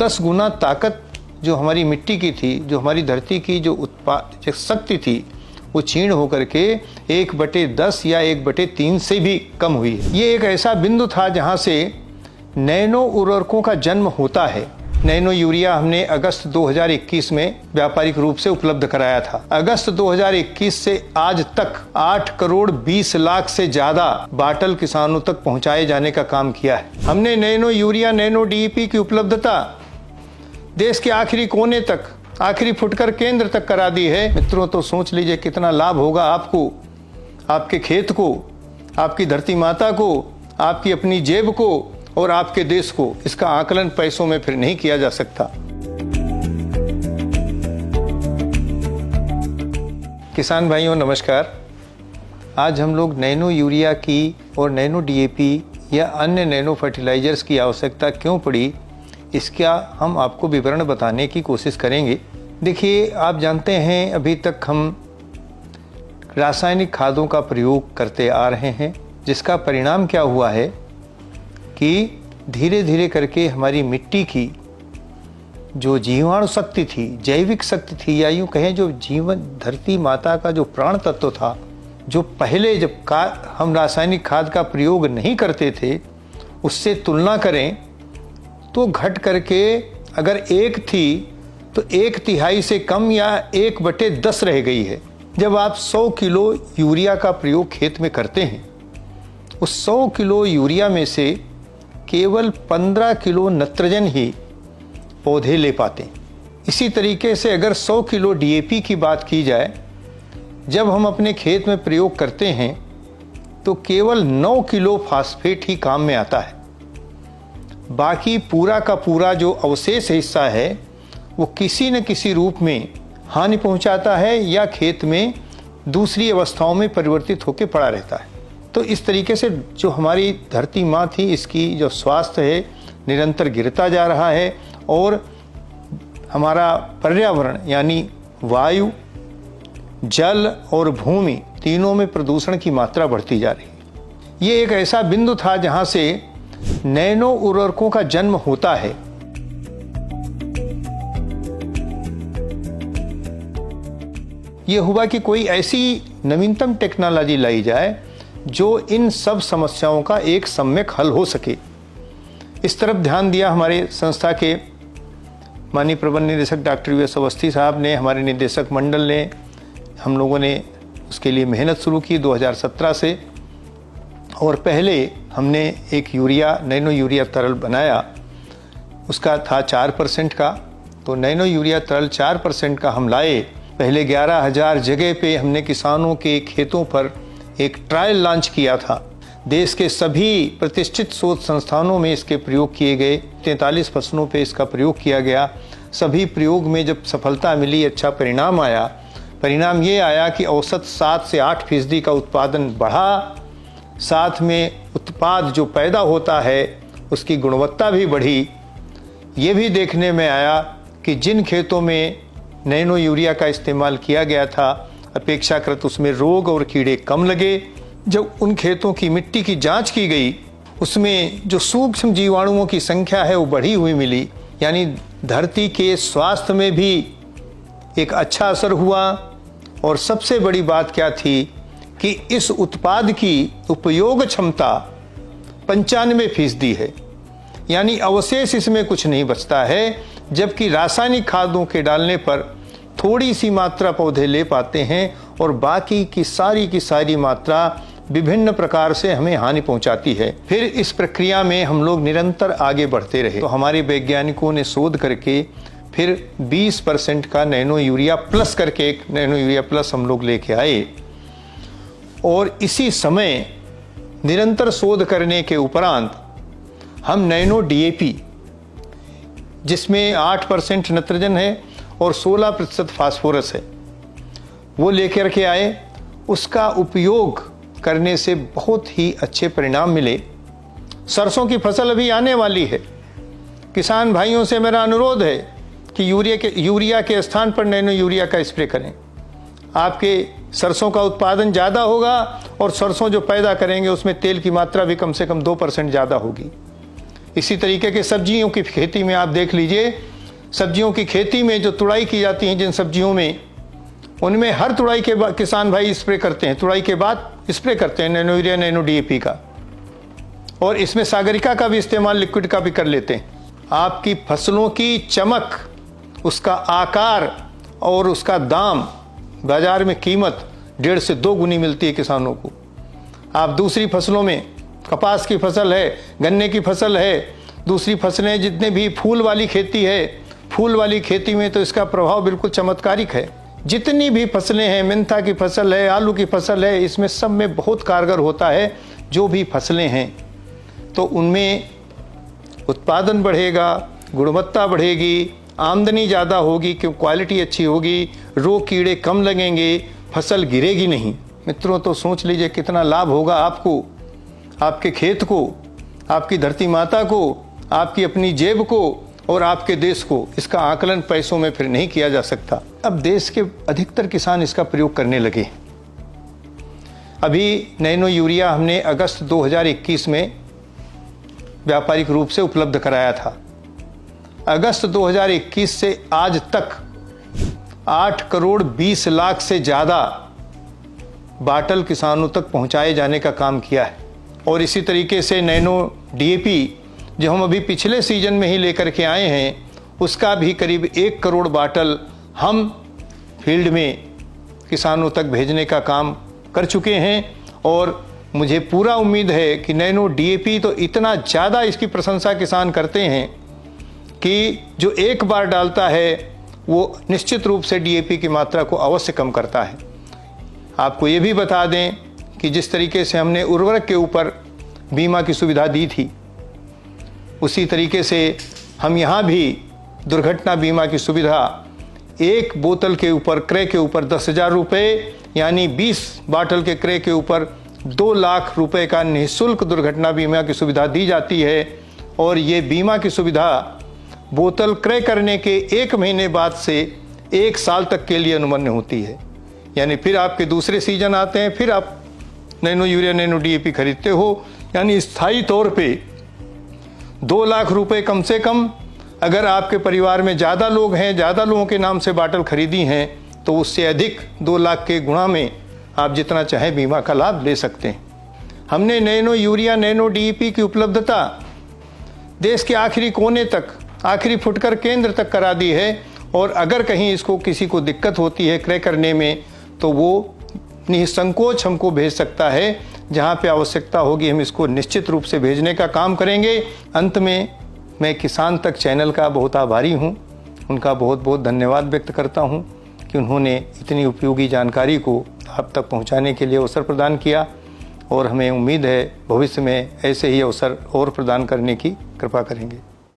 10 गुना ताकत जो हमारी मिट्टी की थी, जो हमारी धरती की जो उत्पाद शक्ति थी, वो क्षीण होकर के 1/10 या 1/3 से भी कम हुई है। ये एक ऐसा बिंदु था जहाँ से नैनो उर्वरकों का जन्म होता है। नैनो यूरिया हमने अगस्त 2021 में व्यापारिक रूप से उपलब्ध कराया था। अगस्त 2021 से आज तक 8 करोड़ 20 लाख से ज्यादा बाटल किसानों तक पहुंचाए जाने का काम किया है। हमने नैनो यूरिया, नैनो डीईपी की उपलब्धता देश के आखिरी कोने तक, आखिरी फुटकर केंद्र तक करा दी है। मित्रों, तो सोच लीजिए कितना लाभ होगा आपको, आपके खेत को, आपकी धरती माता को, आपकी अपनी जेब को और आपके देश को। इसका आकलन पैसों में फिर नहीं किया जा सकता। किसान भाइयों नमस्कार। आज हम लोग नैनो यूरिया की और नैनो डीएपी या अन्य नैनो फर्टिलाइजर्स की आवश्यकता क्यों पड़ी, इसका हम आपको विवरण बताने की कोशिश करेंगे। देखिए, आप जानते हैं अभी तक हम रासायनिक खादों का प्रयोग करते आ रहे हैं, जिसका परिणाम क्या हुआ है कि धीरे धीरे करके हमारी मिट्टी की जो जीवाणु शक्ति थी, जैविक शक्ति थी, या यूँ कहें जो जीवन धरती माता का जो प्राण तत्व था, जो पहले जब हम रासायनिक खाद का प्रयोग नहीं करते थे उससे तुलना करें तो घट करके अगर 1 थी तो 1/3 से कम या 1/10 रह गई है। जब आप 100 किलो यूरिया का प्रयोग खेत में करते हैं, उस 100 किलो यूरिया में से केवल 15 किलो नत्रजन ही पौधे ले पाते हैं। इसी तरीके से अगर 100 किलो डीएपी की बात की जाए, जब हम अपने खेत में प्रयोग करते हैं तो केवल 9 किलो फास्फेट ही काम में आता है। बाकी पूरा का पूरा जो अवशेष हिस्सा है वो किसी न किसी रूप में हानि पहुंचाता है या खेत में दूसरी अवस्थाओं में परिवर्तित होकर पड़ा रहता है। तो इस तरीके से जो हमारी धरती माँ थी, इसकी जो स्वास्थ्य है निरंतर गिरता जा रहा है और हमारा पर्यावरण यानी वायु, जल और भूमि तीनों में प्रदूषण की मात्रा बढ़ती जा रही है। ये एक ऐसा बिंदु था जहाँ से नैनो उर्वरकों का जन्म होता है। ये हुआ कि कोई ऐसी नवीनतम टेक्नोलॉजी लाई जाए जो इन सब समस्याओं का एक सम्यक हल हो सके। इस तरफ ध्यान दिया हमारे संस्था के माननीय प्रबंध निदेशक डॉक्टर यूएस अवस्थी साहब ने, हमारे निदेशक मंडल ने, हम लोगों ने उसके लिए मेहनत शुरू की 2017 से। और पहले हमने एक यूरिया, नैनो यूरिया तरल बनाया, उसका था 4% का। तो नैनो यूरिया तरल 4% का हम लाए। पहले 11,000 जगह पे हमने किसानों के खेतों पर एक ट्रायल लॉन्च किया था। देश के सभी प्रतिष्ठित शोध संस्थानों में इसके प्रयोग किए गए। 43 फसलों पे इसका प्रयोग किया गया। सभी प्रयोग में जब सफलता मिली, अच्छा परिणाम आया। परिणाम ये आया कि औसत 7 से 8% का उत्पादन बढ़ा, साथ में उत्पाद जो पैदा होता है उसकी गुणवत्ता भी बढ़ी। ये भी देखने में आया कि जिन खेतों में नैनो यूरिया का इस्तेमाल किया गया था, अपेक्षाकृत उसमें रोग और कीड़े कम लगे। जब उन खेतों की मिट्टी की जांच की गई, उसमें जो सूक्ष्म जीवाणुओं की संख्या है वो बढ़ी हुई मिली। यानी धरती के स्वास्थ्य में भी एक अच्छा असर हुआ। और सबसे बड़ी बात क्या थी कि इस उत्पाद की उपयोग क्षमता 95% है, यानी अवशेष इसमें कुछ नहीं बचता है। जबकि रासायनिक खादों के डालने पर थोड़ी सी मात्रा पौधे ले पाते हैं और बाकी की सारी मात्रा विभिन्न प्रकार से हमें हानि पहुंचाती है। फिर इस प्रक्रिया में हम लोग निरंतर आगे बढ़ते रहे। तो हमारे वैज्ञानिकों ने शोध करके फिर 20% का नैनो यूरिया प्लस करके एक नैनो यूरिया प्लस हम लोग लेके आए। और इसी समय निरंतर शोध करने के उपरांत हम नैनो डीएपी, जिसमें 8% नत्रजन है और 16% फास्फोरस है, वो लेकर के आए। उसका उपयोग करने से बहुत ही अच्छे परिणाम मिले। सरसों की फसल अभी आने वाली है। किसान भाइयों से मेरा अनुरोध है कि यूरिया के स्थान पर नैनो यूरिया का स्प्रे करें। आपके सरसों का उत्पादन ज़्यादा होगा और सरसों जो पैदा करेंगे उसमें तेल की मात्रा भी कम से कम 2% ज़्यादा होगी। इसी तरीके के सब्जियों की खेती में आप देख लीजिए, सब्जियों की खेती में जो तुड़ाई की जाती है जिन सब्जियों में, उनमें हर तुड़ाई के बाद किसान भाई स्प्रे करते हैं, तुड़ाई के बाद स्प्रे करते हैं नैनो यूरिया, नैनो डीएपी का, और इसमें सागरिका का भी इस्तेमाल, लिक्विड का भी कर लेते हैं। आपकी फसलों की चमक, उसका आकार और उसका दाम, बाजार में कीमत 1.5 से 2 गुनी मिलती है किसानों को। आप दूसरी फसलों में, कपास की फसल है, गन्ने की फसल है, दूसरी फसलें जितने भी फूल वाली खेती है, फूल वाली खेती में तो इसका प्रभाव बिल्कुल चमत्कारिक है। जितनी भी फसलें हैं, मेंथा की फसल है, आलू की फसल है, इसमें सब में बहुत कारगर होता है। जो भी फसलें हैं तो उनमें उत्पादन बढ़ेगा, गुणवत्ता बढ़ेगी, आमदनी ज़्यादा होगी क्योंकि क्वालिटी अच्छी होगी, रोग कीड़े कम लगेंगे, फसल गिरेगी नहीं। मित्रों, तो सोच लीजिए कितना लाभ होगा आपको, आपके खेत को, आपकी धरती माता को, आपकी अपनी जेब को और आपके देश को। इसका आकलन पैसों में फिर नहीं किया जा सकता। अब देश के अधिकतर किसान इसका प्रयोग करने लगे। अभी नैनो यूरिया हमने अगस्त 2021 में व्यापारिक रूप से उपलब्ध कराया था। अगस्त 2021 से आज तक 8 करोड़ 20 लाख से ज़्यादा बाटल किसानों तक पहुंचाए जाने का काम किया है। और इसी तरीके से नैनो डीएपी जो हम अभी पिछले सीजन में ही लेकर के आए हैं, उसका भी करीब 1 करोड़ बाटल हम फील्ड में किसानों तक भेजने का काम कर चुके हैं। और मुझे पूरा उम्मीद है कि नैनो डीएपी तो इतना ज़्यादा इसकी प्रशंसा किसान करते हैं कि जो एक बार डालता है वो निश्चित रूप से डीएपी की मात्रा को अवश्य कम करता है। आपको ये भी बता दें कि जिस तरीके से हमने उर्वरक के ऊपर बीमा की सुविधा दी थी, उसी तरीके से हम यहाँ भी दुर्घटना बीमा की सुविधा, एक बोतल के ऊपर, क्रय के ऊपर 10,000 रुपये, यानी 20 बाटल के क्रय के ऊपर 2 लाख रुपए का निःशुल्क दुर्घटना बीमा की सुविधा दी जाती है। और ये बीमा की सुविधा बोतल क्रय करने के 1 महीने बाद से 1 साल तक के लिए अनुमन्य होती है। यानी फिर आपके दूसरे सीजन आते हैं, फिर आप नैनो यूरिया, नैनो डीएपी खरीदते हो, यानी स्थायी तौर पे 2 लाख रुपए कम से कम। अगर आपके परिवार में ज़्यादा लोग हैं, ज़्यादा लोगों के नाम से बाटल खरीदी हैं, तो उससे अधिक 2 लाख के गुणा में आप जितना चाहें बीमा का लाभ ले सकते हैं। हमने नैनो यूरिया, नैनो डीएपी की उपलब्धता देश के आखिरी कोने तक, आखिरी फुटकर केंद्र तक करा दी है। और अगर कहीं इसको किसी को दिक्कत होती है क्रय करने में, तो वो निसंकोच हमको भेज सकता है। जहाँ पे आवश्यकता होगी हम इसको निश्चित रूप से भेजने का काम करेंगे। अंत में मैं किसान तक चैनल का बहुत आभारी हूँ, उनका बहुत बहुत धन्यवाद व्यक्त करता हूँ कि उन्होंने इतनी उपयोगी जानकारी को आप तक पहुँचाने के लिए अवसर प्रदान किया। और हमें उम्मीद है भविष्य में ऐसे ही अवसर और प्रदान करने की कृपा करेंगे।